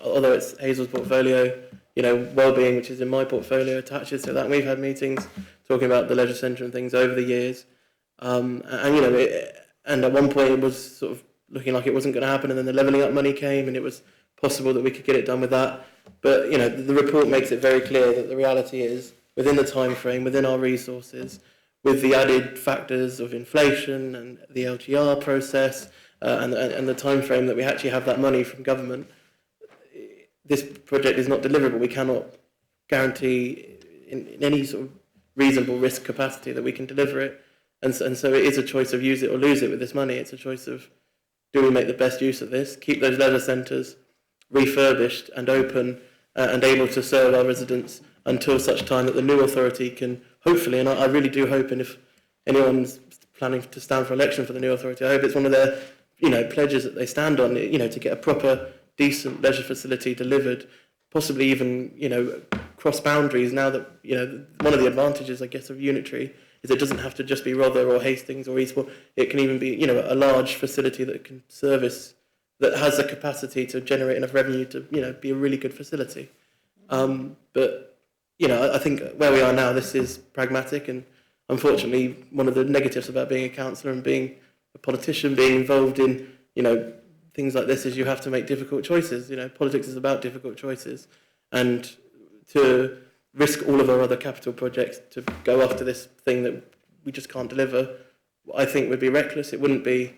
although it's Hazel's portfolio, you know, wellbeing, which is in my portfolio, attaches to that. And we've had meetings talking about the leisure centre and things over the years. And you know, and at one point it was sort of looking like it wasn't going to happen, and then the levelling up money came, and it was possible that we could get it done with that. But you know, the report makes it very clear that the reality is, within the time frame, within our resources, with the added factors of inflation and the LGR process, and the time frame that we actually have that money from government, this project is not deliverable. We cannot guarantee in any sort of reasonable risk capacity that we can deliver it. And so it is a choice of use it or lose it with this money. It's a choice of, do we make the best use of this, keep those leisure centres refurbished and open and able to serve our residents until such time that the new authority can hopefully, and I really do hope, and if anyone's planning to stand for election for the new authority, I hope it's one of their, you know, pledges that they stand on, you know, to get a proper, decent leisure facility delivered possibly even, cross boundaries now that, one of the advantages, I guess, of Unitary is it doesn't have to just be Rother or Hastings or Eastbourne. It can even be, a large facility that can service, that has the capacity to generate enough revenue to, be a really good facility. But, I think where we are now, this is pragmatic, and unfortunately, one of the negatives about being a councillor and being a politician, being involved in, things like this, is you have to make difficult choices. Politics is about difficult choices, and to risk all of our other capital projects to go after this thing that we just can't deliver, I think would be reckless. It wouldn't be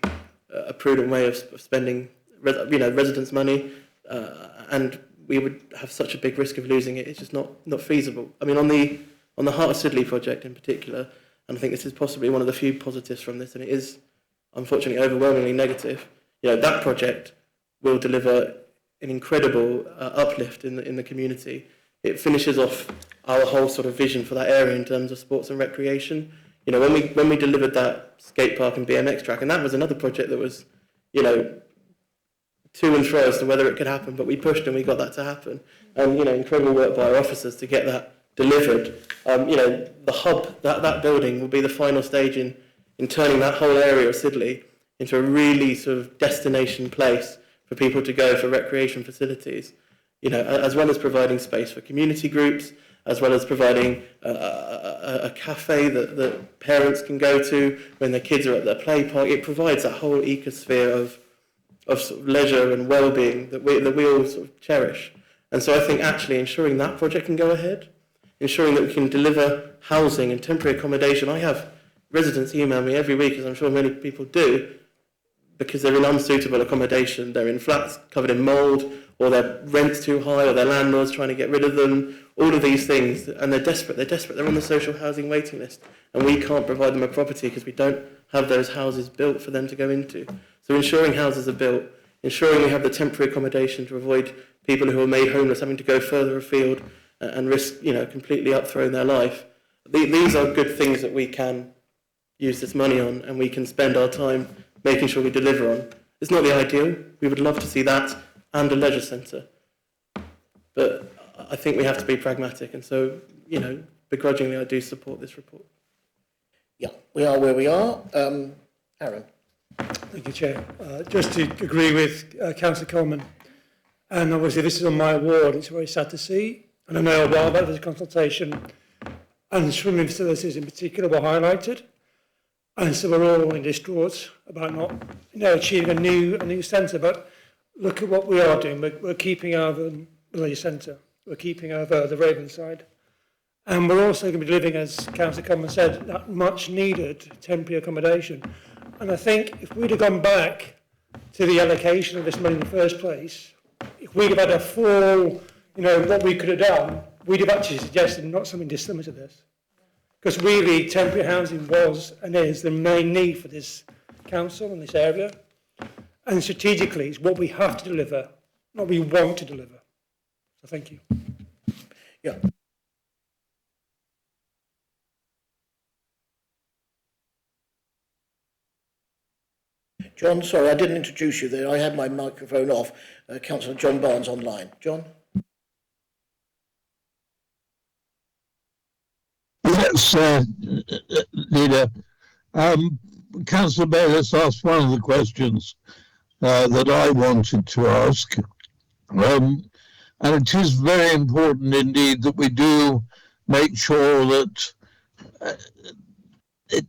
a prudent way of spending, residents' money, and we would have such a big risk of losing it. It's just not feasible. I mean, on the Heart of Sidley project in particular, and I think this is possibly one of the few positives from this, and it is unfortunately overwhelmingly negative. That project will deliver an incredible uplift in the community. It finishes off our whole sort of vision for that area in terms of sports and recreation. When we delivered that skate park and BMX track, and that was another project that was, to and fro as to whether it could happen, but we pushed and we got that to happen. And, incredible work by our officers to get that delivered. The hub, that building will be the final stage in turning that whole area of Sidley into a really sort of destination place for people to go for recreation facilities. As well as providing space for community groups, as well as providing a cafe that parents can go to when their kids are at their play park. It provides that whole ecosphere of sort of leisure and well-being that we all sort of cherish. And so I think actually ensuring that project can go ahead, ensuring that we can deliver housing and temporary accommodation. I have residents email me every week, as I'm sure many people do, because they're in unsuitable accommodation. They're in flats covered in mould, or their rent's too high, or their landlord's trying to get rid of them, all of these things, and they're desperate. They're on the social housing waiting list, and we can't provide them a property because we don't have those houses built for them to go into. So ensuring houses are built, ensuring we have the temporary accommodation to avoid people who are made homeless having to go further afield and risk, completely upthrowing their life. These are good things that we can use this money on, and we can spend our time making sure we deliver on. It's not the ideal. We would love to see that and a leisure centre. But I think we have to be pragmatic, and so, begrudgingly I do support this report. Yeah, we are where we are. Aaron. Thank you, Chair. Just to agree with Councillor Coleman, and obviously this is on my ward, it's very sad to see, and I know a while back there was a consultation, and swimming facilities in particular were highlighted, and so we're all in distraught about not achieving a new centre, but look at what we are doing. We're keeping our village centre, we're keeping our the Ravenside, and we're also going to be delivering, as Councillor Coleman said, that much needed temporary accommodation. And I think if we'd have gone back to the allocation of this money in the first place, if we'd have had a full, what we could have done, we'd have actually suggested not something dissimilar to this. Because really, temporary housing was and is the main need for this council and this area. And strategically, it's what we have to deliver, not what we want to deliver. So thank you. Yeah. John, sorry, I didn't introduce you there. I had my microphone off. Councillor John Barnes online. John? Yes, Leader. Councillor Bayliss asked one of the questions that I wanted to ask. And it is very important indeed that we do make sure that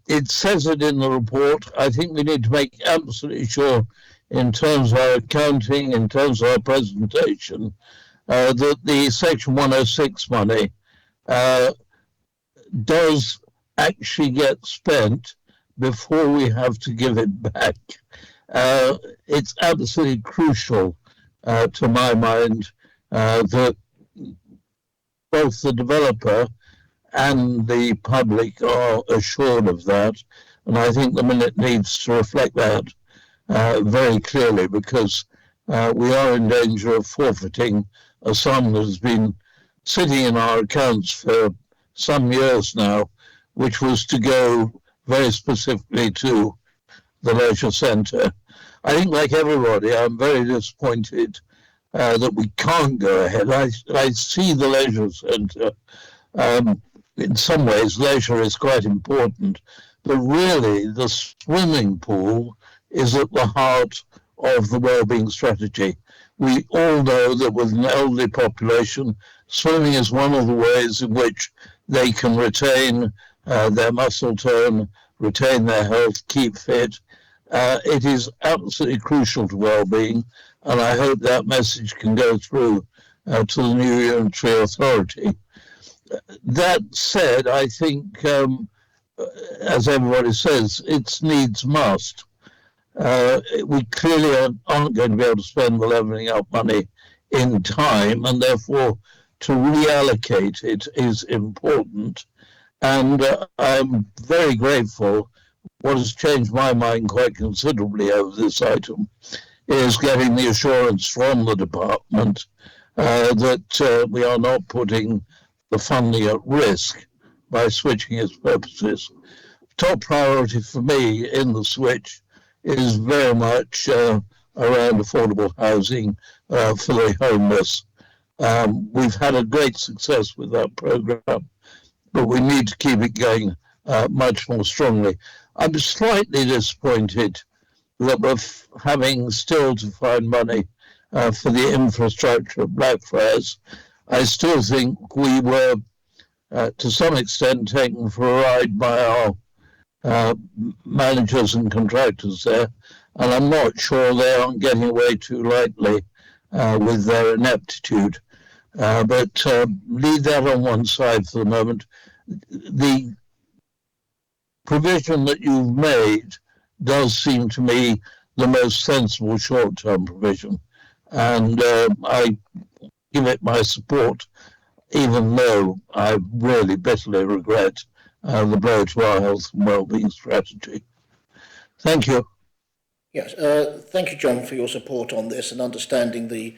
it says it in the report. I think we need to make absolutely sure in terms of our accounting, in terms of our presentation, that the Section 106 money does actually get spent before we have to give it back. It's absolutely crucial, to my mind, that both the developer and the public are assured of that. And I think the minute needs to reflect that very clearly, because we are in danger of forfeiting a sum that has been sitting in our accounts for some years now, which was to go very specifically to the leisure centre. I think, like everybody, I'm very disappointed that we can't go ahead. I see the leisure centre. In some ways, leisure is quite important, but really the swimming pool is at the heart of the wellbeing strategy. We all know that with an elderly population, swimming is one of the ways in which they can retain their muscle tone, retain their health, keep fit. It is absolutely crucial to well-being, and I hope that message can go through to the new Unitary Authority. That said, I think, as everybody says, it's needs must. We clearly aren't going to be able to spend the levelling up money in time, and therefore to reallocate it is important. And I'm very grateful. What has changed my mind quite considerably over this item is getting the assurance from the department that we are not putting the funding at risk by switching its purposes. Top priority for me in the switch is very much around affordable housing for the homeless. We've had a great success with that programme, but we need to keep it going much more strongly. I'm slightly disappointed that we're having still to find money for the infrastructure of Blackfriars. I still think we were, to some extent, taken for a ride by our managers and contractors there, and I'm not sure they aren't getting away too lightly with their ineptitude. But leave that on one side for the moment. The provision that you've made does seem to me the most sensible short-term provision, and I give it my support, even though I really bitterly regret the blow to our health and wellbeing strategy. Thank you. Yes, thank you, John, for your support on this and understanding the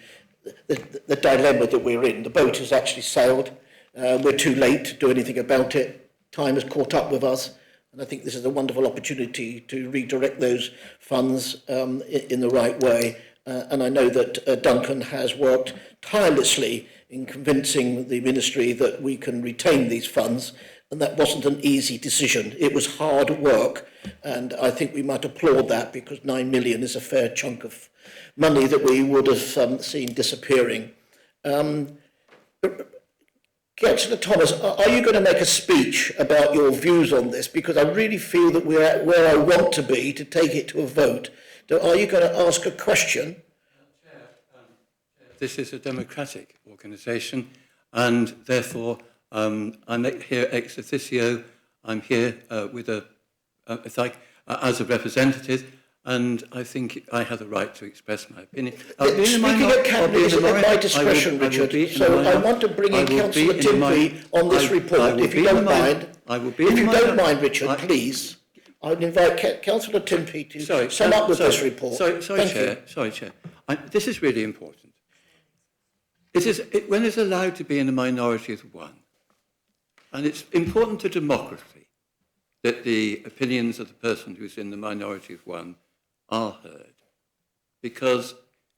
dilemma that we're in. The boat has actually sailed. We're too late to do anything about it. Time has caught up with us, and I think this is a wonderful opportunity to redirect those funds in the right way. And I know that Duncan has worked tirelessly in convincing the ministry that we can retain these funds, and that wasn't an easy decision. It was hard work, and I think we might applaud that, because 9 million is a fair chunk of money that we would have seen disappearing. Councillor Thomas, are you going to make a speech about your views on this? Because I really feel that we're at where I want to be to take it to a vote. So are you going to ask a question? This is a democratic organisation, and therefore I'm here ex officio. I'm here with as a representative, and I think I have the right to express my opinion. Speaking at Cabinet is at my discretion, Richard, so I want to bring in Councillor Timpey on this report, if you don't mind. If you don't mind, Richard, please. I would invite Councillor Timpey to sum up with this report. Sorry, Chair. This is really important. When it's allowed to be in a minority of one, and it's important to democracy that the opinions of the person who's in the minority of one are heard, because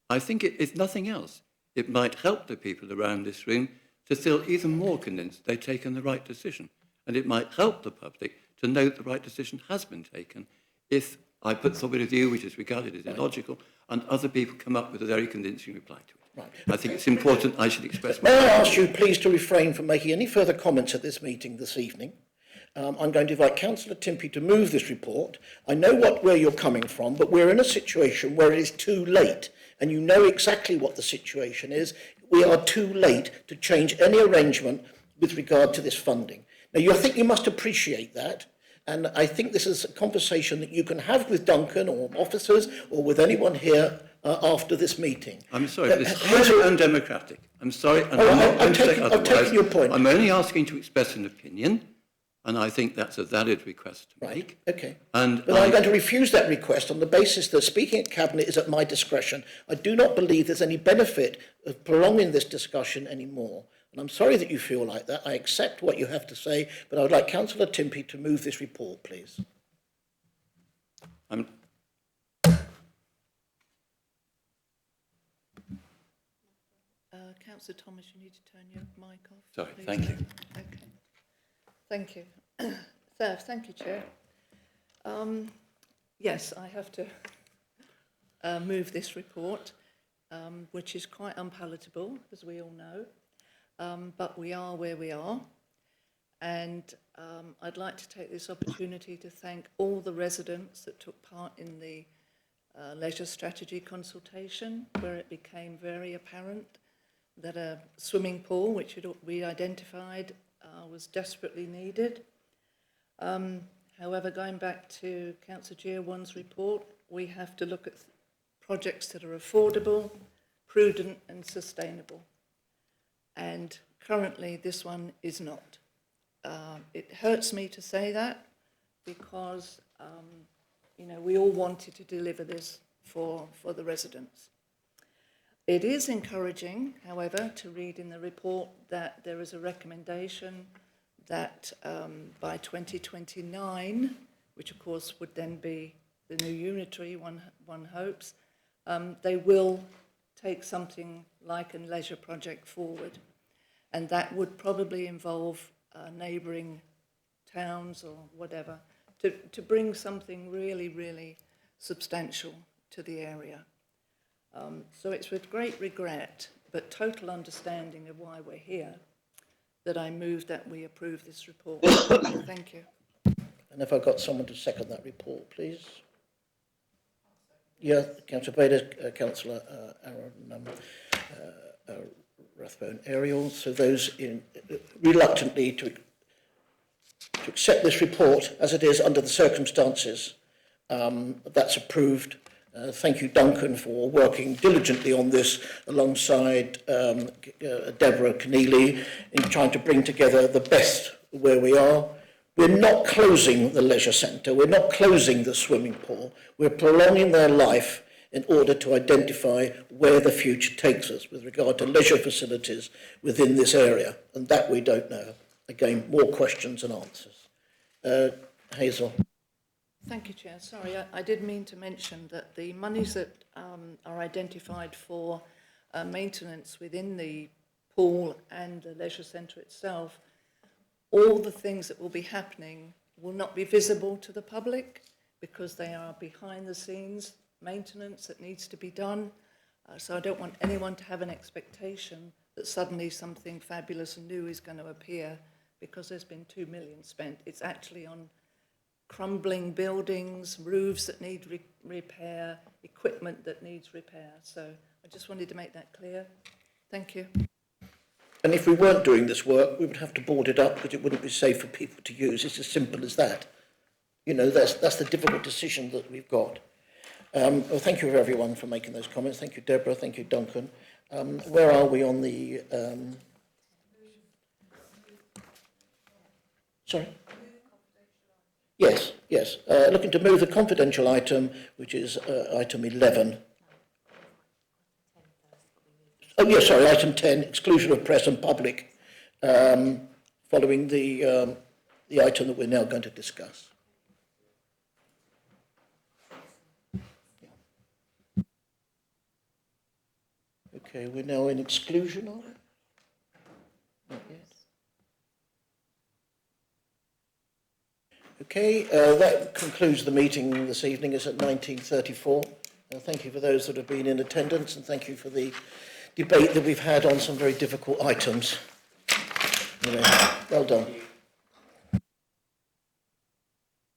I think if nothing else, it might help the people around this room to feel even more convinced they've taken the right decision, and it might help the public to know that the right decision has been taken if I put forward a view which is regarded as illogical and other people come up with a very convincing reply to it. Right. I think it's important I should express my... May I ask you please to refrain from making any further comments at this meeting this evening? I'm going to invite Councillor Timpey to move this report. I know where you're coming from, but we're in a situation where it is too late, and you know exactly what the situation is. We are too late to change any arrangement with regard to this funding. Now, I think you must appreciate that, and I think this is a conversation that you can have with Duncan or officers or with anyone here after this meeting. I'm sorry, but it's highly undemocratic. I'm sorry, and I'm not going to say otherwise. I've taken your point. I'm only asking to express an opinion, and I think that's a valid request to make. Okay. But I'm going to refuse that request on the basis that speaking at Cabinet is at my discretion. I do not believe there's any benefit of prolonging this discussion anymore. And I'm sorry that you feel like that. I accept what you have to say, but I would like Councillor Timpey to move this report, please. Councillor Thomas, you need to turn your mic off. Sorry, please. thank you. Okay. Thank you. So, thank you, Chair. Yes, I have to move this report, which is quite unpalatable, as we all know, but we are where we are. And I'd like to take this opportunity to thank all the residents that took part in the leisure strategy consultation, where it became very apparent that a swimming pool, which we identified, was desperately needed. However, going back to Councillor Giawan's report, we have to look at projects that are affordable, prudent and sustainable. And currently this one is not. It hurts me to say that because, you know, we all wanted to deliver this for the residents. It is encouraging, however, to read in the report that there is a recommendation that by 2029, which of course would then be the new unitary, one hopes, they will take something like a leisure project forward. And that would probably involve neighbouring towns or whatever, to bring something really, really substantial to the area. So it's with great regret, but total understanding of why we're here, that I move that we approve this report. Thank you. And if I've got someone to second that report, please. Yeah, Councillor Bader, Councillor Aaron Rathbone Ariel. So those in reluctantly to accept this report as it is under the circumstances, that's approved. Thank you, Duncan, for working diligently on this alongside Deborah Keneally in trying to bring together the best where we are. We're not closing the leisure centre. We're not closing the swimming pool. We're prolonging their life in order to identify where the future takes us with regard to leisure facilities within this area. And that we don't know. Again, more questions than answers. Hazel. Thank you, Chair. Sorry, I did mean to mention that the monies that are identified for maintenance within the pool and the leisure centre itself, all the things that will be happening will not be visible to the public because they are behind the scenes maintenance that needs to be done. So I don't want anyone to have an expectation that suddenly something fabulous and new is going to appear because there's been 2 million spent. It's actually on crumbling buildings, roofs that need repair, equipment that needs repair. So I just wanted to make that clear. Thank you. And if we weren't doing this work, we would have to board it up because it wouldn't be safe for people to use. It's as simple as that. You know, that's the difficult decision that we've got. Well, thank you everyone for making those comments. Thank you, Deborah. Thank you, Duncan. Where are we on the... Sorry? Yes, yes. Looking to move the confidential item, which is item 11. Oh, yes, sorry, item 10, exclusion of press and public, following the item that we're now going to discuss. Okay, we're now in exclusion, are we? Not yet. Okay, that concludes the meeting this evening. It's at 19:34. Thank you for those that have been in attendance, and thank you for the debate that we've had on some very difficult items. Anyway, well done.